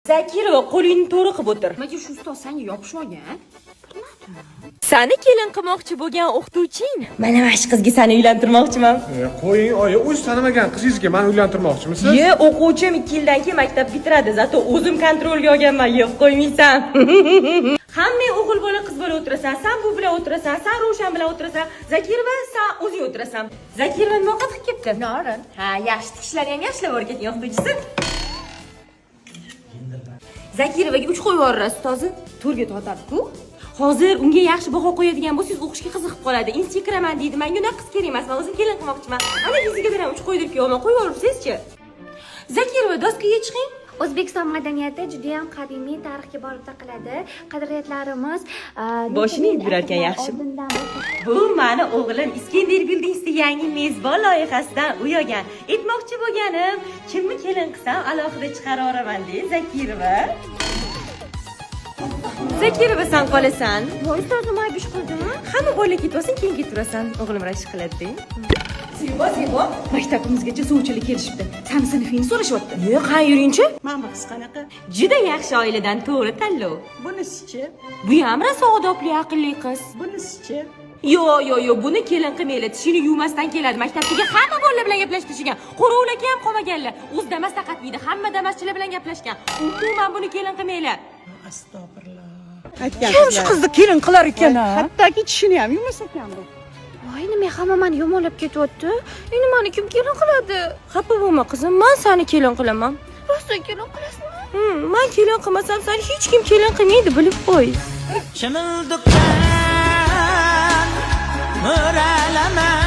Zakirova, qo'lingni to'g'ri qilib o'tir. Nimaga shu ustoz senga yopishib olgan? Sani kelin qilmoqchi bo'lgan o'qituvching. Mana shu qizga seni uylantirmoqchiman. Qo'ying, oyi, o'zi tanimagan qizingizga meni uylantirmoqchimisiz? O'quvchim 2 yildan keyin maktab bitiradi, zato o'zim kontrolga olganman, yo'q qo'ymaysan. Hamma o'g'il bola, qiz bola o'tirasan, sen bu bilan o'tirasan, sen Ravshan bilan o'tirasan, Zakirova sen o'zing o'tirasan. Zakirova nima qilib ketdi? Norin. Ha, yaxshi tikishlar ham yaxshilab o'rgatgan o'qituvchisi. Zakirovaga 3 qo'yib yuborasiz, ustozi. To'rga tortadi-ku. Hozir unga yaxshi baho qo'yadigan bo'lsangiz, o'qishga qiziqib qoladi. Institutga kiraman deydi. Menga unaqa qiz kerak emas. Men o'zim kelin qilmoqchiman. Ana yuziga ham 3 qo'ydirib kelaman. Qo'yib yuboribsiz-chi? Zakirova, doskaga chiqing. O'zbekiston madaniyati juda ham qadimiy tarixga borib taqaladi. Qadriyatlarimiz Boshini yurar ekan yaxshi. Bu meni o'g'lim Iskender Buildings'da yangi mezbon loyihasidan uyagan. Aytmoqchi bo'lganim, kimni kelin qilsam alohida chiqara olaman deydi Zakirova. Zakirova, sen qolasan. Voy, ustozim ayb ish qildimi? Hamma bola ketvasin, keyin keturasan. O'g'lim rashk qiladi. Zibo, maktabimizgacha sovchilik kelishibdi. Sani sinfingni so'rashyapti. Yo'q, qani yuring-chi. Mana bu qiz qanaqa? Juda yaxshi oiladan to'g'ri tanlov. Bunisi-chi? Bu ham rosa odobli, aqlli qiz. Bunisi-chi? Yo'q, buni kelin qilmaylar. Tishini yuvmasdan keladi. Maktabdagi hamma bolalar bilan gaplashtirishgan. Qo'rovlarga ham qolmaganlar. O'z damas taqatmaydi. Hamma damaschilar bilan gaplashgan. Umuman buni kelin qilmaylar. Astag'firullah. Kim shu qizni kelin qilar ekan? Hattoki tishini ham yumasa ekan bu. Voy, nima hamma meni yomonlab ketyapti? Endi meni kim kelin qiladi? Xafa bo'lma qizim, men seni kelin qilaman. Rostdan kelin qilasizmi? Men kelin qilmasam seni hech kim kelin qilmaydi, bilib qo'y. Shimildiqdan mo'ralaman